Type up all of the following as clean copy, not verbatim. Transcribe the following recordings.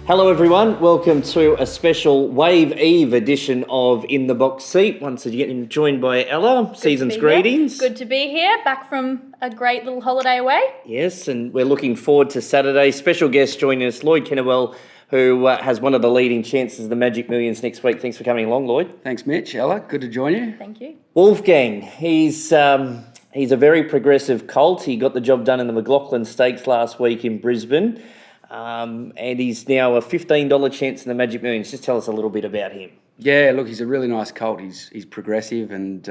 Hello everyone, welcome to a special Wave Eve edition of In the Box Seat. Once again joined by Ella, season's greetings. Good to be here, back from a great little holiday away. Yes, and we're looking forward to Saturday. Special guest joining us, Lloyd Kennewell, who has one of the leading chances of the Magic Millions next week. Thanks for coming along, Lloyd. Thanks, Mitch. Ella, good to join you. Thank you. Wolfgang, he's a very progressive colt. He got the job done in the McLaughlin Stakes last week in Brisbane. And he's now a $15 chance in the Magic Millions. Just tell us a little bit about him. Yeah, look, he's a really nice colt. He's progressive, and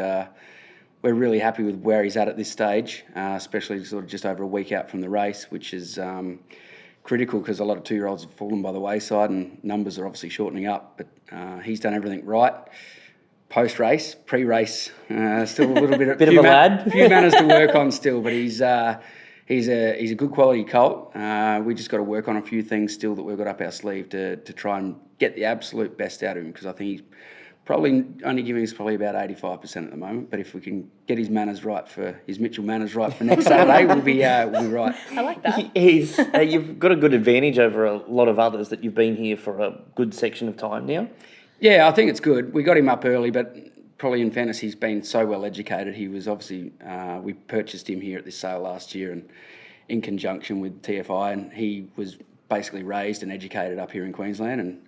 we're really happy with where he's at this stage, especially sort of just over a week out from the race, which is critical because a lot of 2-year-olds have fallen by the wayside and numbers are obviously shortening up. But he's done everything right. Post-race, pre-race, still a little bit of a lad. A few manners to work on still, but he's a good quality colt. We just got to work on a few things still that we've got up our sleeve to try and get the absolute best out of him, because I think he's probably only giving us probably about 85% at the moment. But if we can get his Mitchell manners right for next Saturday, we'll be right. I like that. You've got a good advantage over a lot of others that you've been here for a good section of time now. Yeah, I think it's good. We got him up early, but probably in fairness, he's been so well educated. He was obviously, we purchased him here at this sale last year and in conjunction with TFI, and he was basically raised and educated up here in Queensland, and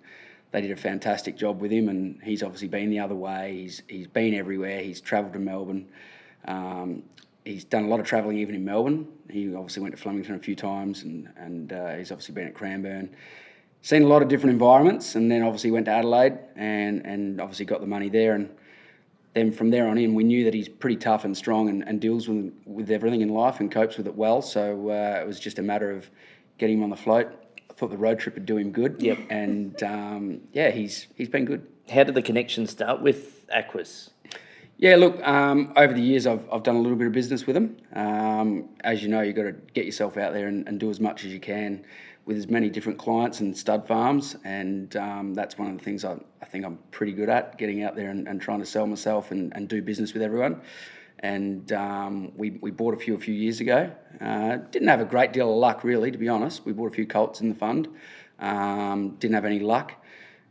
they did a fantastic job with him, and he's obviously been the other way. He's been everywhere. He's travelled to Melbourne. He's done a lot of travelling even in Melbourne. He obviously went to Flemington a few times, and he's obviously been at Cranbourne. Seen a lot of different environments, and then obviously went to Adelaide and obviously got the money there. And then from there on in, we knew that he's pretty tough and strong and deals with everything in life and copes with it well. So it was just a matter of getting him on the float. I thought the road trip would do him good. Yep. And he's been good. How did the connection start with Aquis? Yeah, look, over the years I've done a little bit of business with him. As you know, you've got to get yourself out there and do as much as you can with as many different clients and stud farms, and that's one of the things I think I'm pretty good at, getting out there and trying to sell myself and do business with everyone. And we bought a few years ago. Didn't have a great deal of luck, really, to be honest. We bought a few colts in the fund. Didn't have any luck.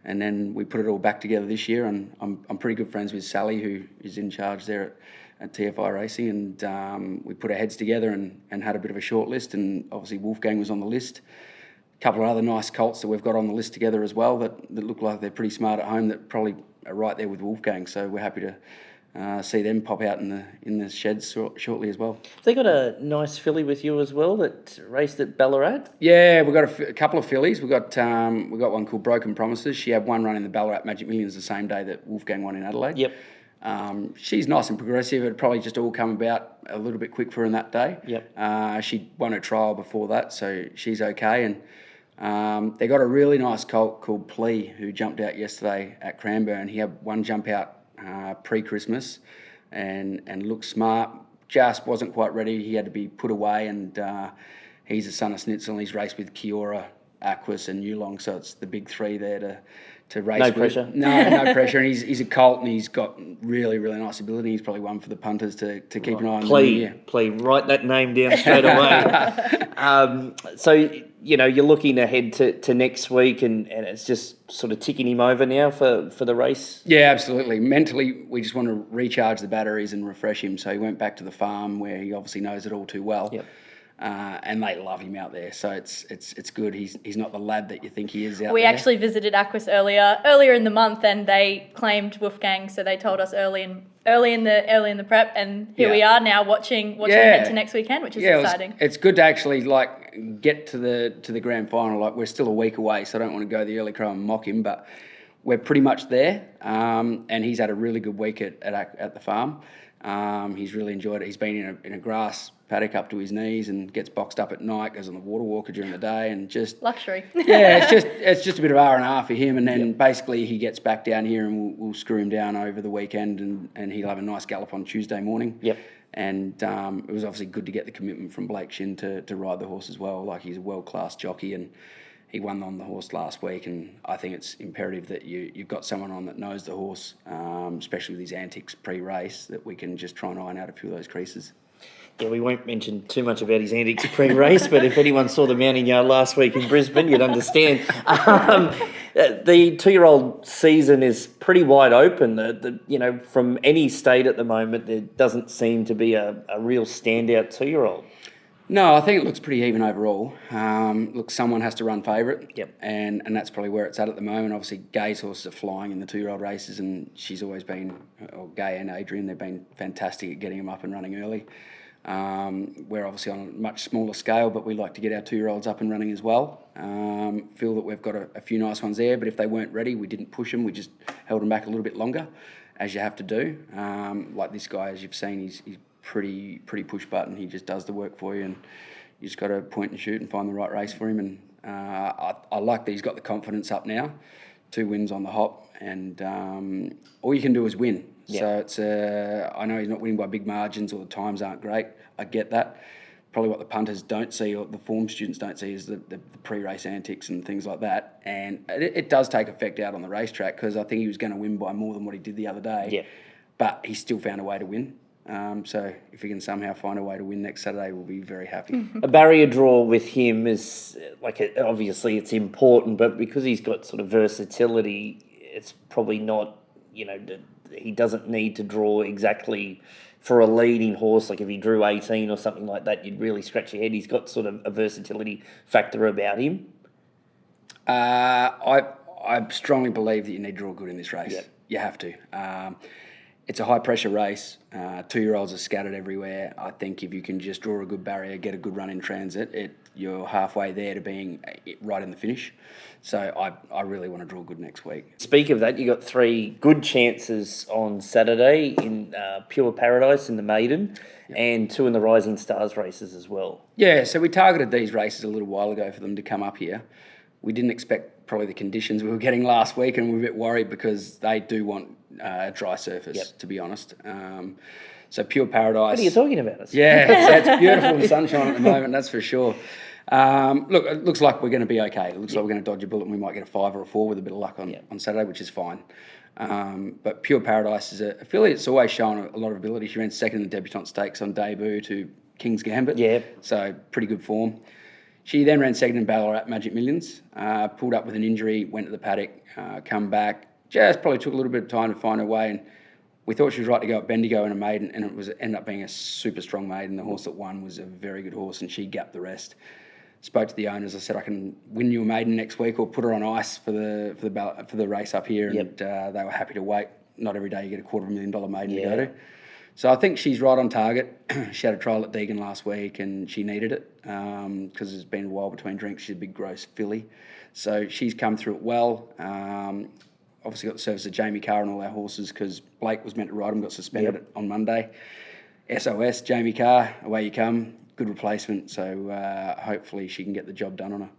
And then we put it all back together this year, and I'm pretty good friends with Sally, who is in charge there at TFI Racing, and we put our heads together and had a bit of a short list, and obviously Wolfgang was on the list. A couple of other nice colts that we've got on the list together as well that look like they're pretty smart at home, that probably are right there with Wolfgang. So we're happy to see them pop out in the sheds shortly as well. They got a nice filly with you as well that raced at Ballarat? Yeah, we've got a couple of fillies. We've got one called Broken Promises. She had one run in the Ballarat Magic Millions the same day that Wolfgang won in Adelaide. Yep. She's nice and progressive. It probably just all come about a little bit quick for her in that day. Yep. She won her trial before that, so she's okay. And they got a really nice colt called Plea who jumped out yesterday at Cranbourne. He had one jump out pre-Christmas and looked smart. Just wasn't quite ready. He had to be put away, and he's a son of Snitzel, and he's raced with Kiora, Aquis and Yulong, so it's the big three there to race no with. Pressure. No pressure. And he's a colt, and he's got really, really nice ability. He's probably one for the punters to keep an eye on. Plea, write that name down straight away. So, you're looking ahead to next week, and it's just sort of ticking him over now for the race? Yeah, absolutely. Mentally, we just want to recharge the batteries and refresh him. So he went back to the farm where he obviously knows it all too well. Yep. And they love him out there, so it's good. He's not the lad that you think he is out there. We actually visited Aquis earlier in the month, and they claimed Wolfgang, so they told us early in the prep, and here we are now watching ahead to next weekend, which is exciting. It's good to actually get to the grand final. We're still a week away, so I don't want to go the early crow and mock him, but we're pretty much there. And he's had a really good week at the farm. He's really enjoyed it. He's been in a grass paddock up to his knees and gets boxed up at night, goes on the water walker during the day, and just luxury. Yeah, it's just a bit of R&R for him, and then basically he gets back down here, and we'll screw him down over the weekend, and he'll have a nice gallop on Tuesday morning. Yep. And it was obviously good to get the commitment from Blake Shin to ride the horse as well. He's a world-class jockey, and he won on the horse last week, and I think it's imperative that you've got someone on that knows the horse, especially with his antics pre-race, that we can just try and iron out a few of those creases. Yeah, we won't mention too much about his antics pre-race, but if anyone saw the mounting yard last week in Brisbane, you'd understand. The 2-year-old season is pretty wide open. From any state at the moment, there doesn't seem to be a real standout 2-year-old. No, I think it looks pretty even overall. Look, someone has to run favourite. Yep. And that's probably where it's at the moment. Obviously, Gay's horses are flying in the 2-year-old races, and she's always been, or Gay and Adrian, they've been fantastic at getting them up and running early. We're obviously on a much smaller scale, but we like to get our 2-year-olds up and running as well. Feel that we've got a few nice ones there, but if they weren't ready, we didn't push them. We just held them back a little bit longer, as you have to do. Like this guy, as you've seen, he's pretty push button. He just does the work for you, and you just got to point and shoot and find the right race for him. And I like that he's got the confidence up now. 2 wins on the hop, and all you can do is win. Yeah. So it's I know he's not winning by big margins, or the times aren't great. I get that. Probably what the punters don't see, or the form students don't see, is the pre-race antics and things like that. And it does take effect out on the racetrack, because I think he was going to win by more than what he did the other day. Yeah. But he still found a way to win. So if he can somehow find a way to win next Saturday, we'll be very happy. A barrier draw with him is, obviously it's important, but because he's got sort of versatility, it's probably not, he doesn't need to draw exactly for a leading horse. Like if he drew 18 or something like that, you'd really scratch your head. He's got sort of a versatility factor about him. I strongly believe that you need to draw good in this race. Yep. You have to. It's a high-pressure race. 2-year-olds are scattered everywhere. I think if you can just draw a good barrier, get a good run in transit, you're halfway there to being right in the finish. So I really want to draw good next week. Speak of that, you got 3 good chances on Saturday in Pure Paradise in the Maiden, and 2 in the Rising Stars races as well. Yeah, so we targeted these races a little while ago for them to come up here. We didn't expect probably the conditions we were getting last week, and we were a bit worried because they do want a dry surface, to be honest. So Pure Paradise. What are you talking about? Yeah, it's beautiful in sunshine at the moment, that's for sure. Look, it looks like we're going to be okay. It looks like we're going to dodge a bullet, and we might get a 5 or a 4 with a bit of luck on Saturday, which is fine. But Pure Paradise is a filly that's always shown a lot of ability. She ran second in the Debutante Stakes on debut to King's Gambit. Yeah. So pretty good form. She then ran second in Ballarat Magic Millions, pulled up with an injury, went to the paddock, come back. Just probably took a little bit of time to find her way, and we thought she was right to go at Bendigo in a maiden, and it ended up being a super strong maiden. The horse that won was a very good horse, and she gapped the rest. Spoke to the owners. I said, I can win you a maiden next week, or put her on ice for the race up here, and they were happy to wait. Not every day you get a $250,000 maiden to go to. So I think she's right on target. She had a trial at Deagon last week, and she needed it because it's been a while between drinks. She's a big, gross filly. So she's come through it well. Obviously got the service of Jamie Carr and all our horses, because Blake was meant to ride him, got suspended on Monday. SOS, Jamie Carr, away you come. Good replacement. So hopefully she can get the job done on her.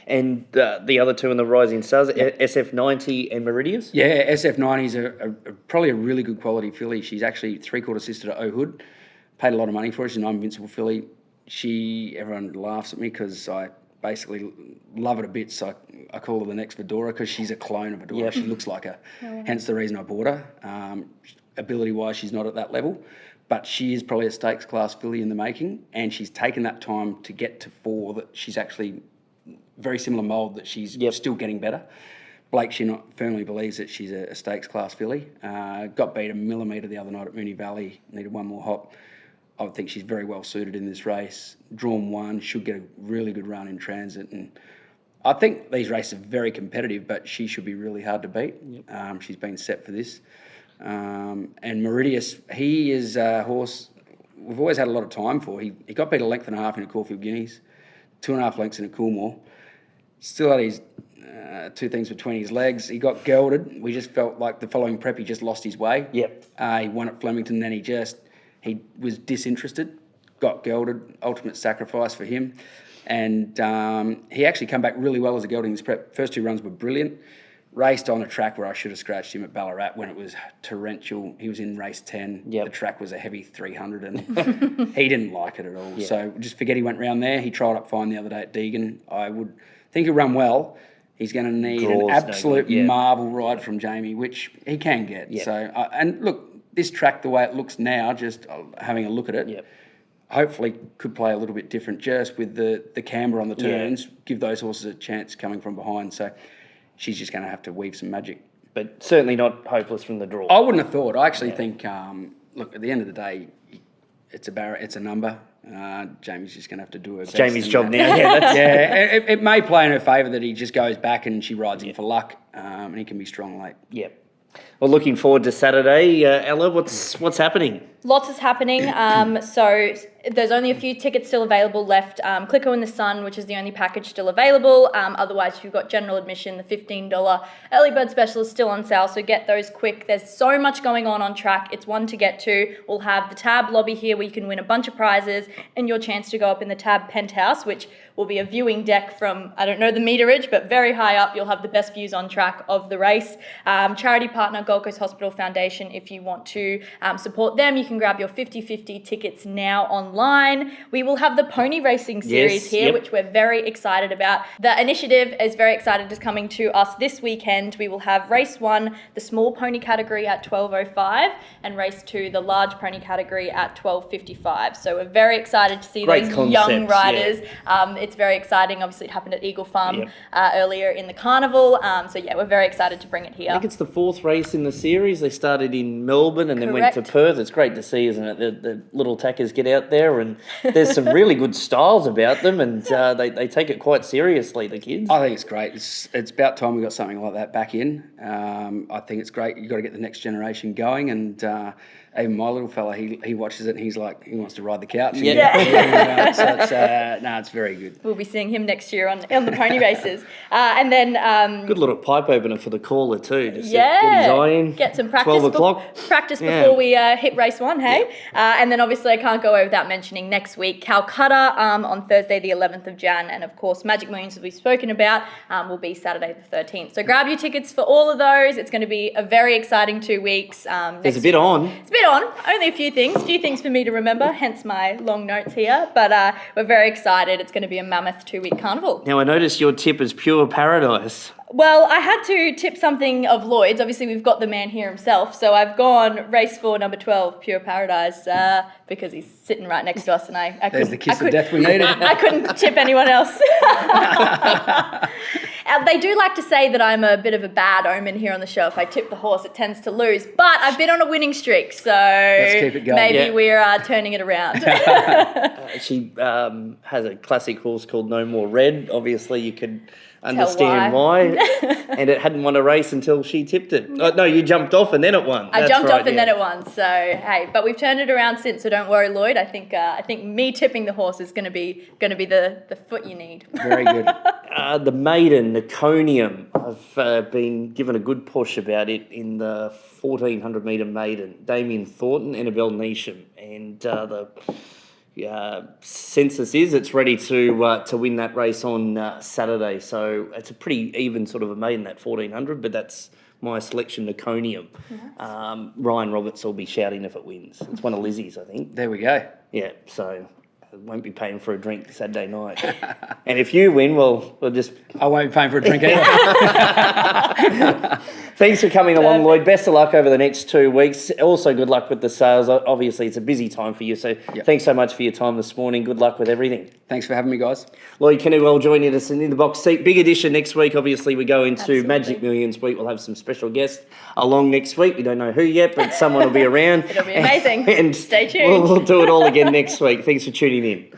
And the other 2 in the Rising Stars, SF90 and Meridius? Yeah, SF90 is probably a really good quality filly. She's actually 3/4 sister to O'Hood. Paid a lot of money for her. She's an invincible filly. Everyone laughs at me because I basically love her to bits. So I call her the next Fedora, because she's a clone of Fedora. She looks like her. Hence the reason I bought her. Ability-wise, she's not at that level. But she is probably a stakes class filly in the making, and she's taken that time to get to 4 that she's actually very similar mould, that she's still getting better. Blake, firmly believes that she's a stakes class filly. Got beat a millimetre the other night at Moonee Valley, needed 1 more hop. I would think she's very well suited in this race. Drawn 1, should get a really good run in transit. And I think these races are very competitive, but she should be really hard to beat. She's been set for this. And Meridius, he is a horse we've always had a lot of time for. He got beat a length and a half in a Caulfield Guineas, 2.5 lengths in a Coolmore. Still had his 2 things between his legs. He got gelded. We just felt like the following prep he just lost his way. Yep. He won at Flemington, then he was disinterested, got gelded, ultimate sacrifice for him. And he actually came back really well as a gelding in this prep. First 2 runs were brilliant. Raced on a track where I should have scratched him at Ballarat when it was torrential. He was in race 10. Yep. The track was a heavy 300 and he didn't like it at all. Yep. So just forget he went round there. He tried up fine the other day at Deagon. I would think he'll run well. He's going to need an absolute marvel ride from Jamie, which he can get. Yep. So, and look, this track, the way it looks now, just having a look at it, Yep. hopefully could play a little bit different just with the camber on the turns, give those horses a chance coming from behind. So she's just going to have to weave some magic. But certainly not hopeless from the draw. I wouldn't have thought. I actually think, look, at the end of the day, it's a number. Jamie's just going to have to do her best. Jamie's job now. Yeah, that's it may play in her favour that he just goes back and she rides him for luck, and he can be strong late. Yeah. Well, looking forward to Saturday. Ella, what's happening? Lots is happening. So there's only a few tickets still available left. Clicko in the Sun, which is the only package still available. Otherwise, if you've got general admission, the $15 early bird special is still on sale. So get those quick. There's so much going on track. It's one to get to. We'll have the Tab lobby here where you can win a bunch of prizes and your chance to go up in the Tab penthouse, which will be a viewing deck from, I don't know the meterage, but very high up. You'll have the best views on track of the race. Charity partner Gold Coast Hospital Foundation. If you want to support them, you can grab your 50/50 tickets now online. We will have the pony racing series here, which we're very excited about. The initiative is very excited, is coming to us this weekend. We will have race 1, the small pony category at 12:05, and race 2, the large pony category at 12:55. So we're very excited to see those young riders. It's very exciting. Obviously, it happened at Eagle Farm earlier in the carnival. So yeah, we're very excited to bring it here. I think it's the 4th race in the series. They started in Melbourne and then went to Perth. It's great to see, isn't it? The little tackers get out there, and there's some really good styles about them, and they take it quite seriously, the kids. I think it's great. It's about time we got something like that back in. I think it's great. You've got to get the next generation going, and even my little fella, he watches it and he's like, he wants to ride the couch. So it's very good. We'll be seeing him next year on the pony races. And then... good little pipe opener for the caller too. Just get his eye in. Get some practice. 12 o'clock. Practice before we hit race 1, hey? And then obviously I can't go over without mentioning next week, Calcutta on Thursday the 11th of Jan. And of course, Magic Millions, as we've spoken about, will be Saturday the 13th. So grab your tickets for all of those. It's going to be a very exciting 2 weeks. There's a bit on. It's a bit on. Only a few things for me to remember, hence my long notes here. But we're very excited. It's going to be a mammoth 2-week carnival. Now, I noticed your tip is Pure Paradise. Well, I had to tip something of Lloyd's. Obviously, we've got the man here himself. So I've gone race 4, number 12, Pure Paradise, because he's sitting right next to us, and I There's couldn't... the kiss of death we needed. I couldn't tip anyone else. They do like to say that I'm a bit of a bad omen here on the show. If I tip the horse, it tends to lose. But I've been on a winning streak, so let's keep it going. Maybe we're turning it around. She has a classic horse called No More Red. Obviously, you could understand why. And it hadn't won a race until she tipped it. Oh, no, you jumped off and then it won. I jumped off and then it won. So hey, but we've turned it around since. So don't worry, Lloyd. I think me tipping the horse is going to be the foot you need. Very good. The maiden, Niconium. I've been given a good push about it in the 1400 metre maiden. Damien Thornton, Annabelle Neesham, and the census is it's ready to win that race on Saturday. So it's a pretty even sort of a maiden, that 1400, but that's my selection, Niconium. Nice. Ryan Roberts will be shouting if it wins. It's one of Lizzie's, I think. There we go. Yeah, so I won't be paying for a drink Saturday night. And if you win, we'll just... I won't be paying for a drink either. Thanks for coming along, Lloyd. Best of luck over the next 2 weeks. Also, good luck with the sales. Obviously, it's a busy time for you, so thanks so much for your time this morning. Good luck with everything. Thanks for having me, guys. Lloyd Kennewell joining us in the box seat. Big edition next week. Obviously, we go into Magic Millions week. We'll have some special guests along next week. We don't know who yet, but someone will be around. It'll be amazing. And stay tuned. We'll do it all again next week. Thanks for tuning in.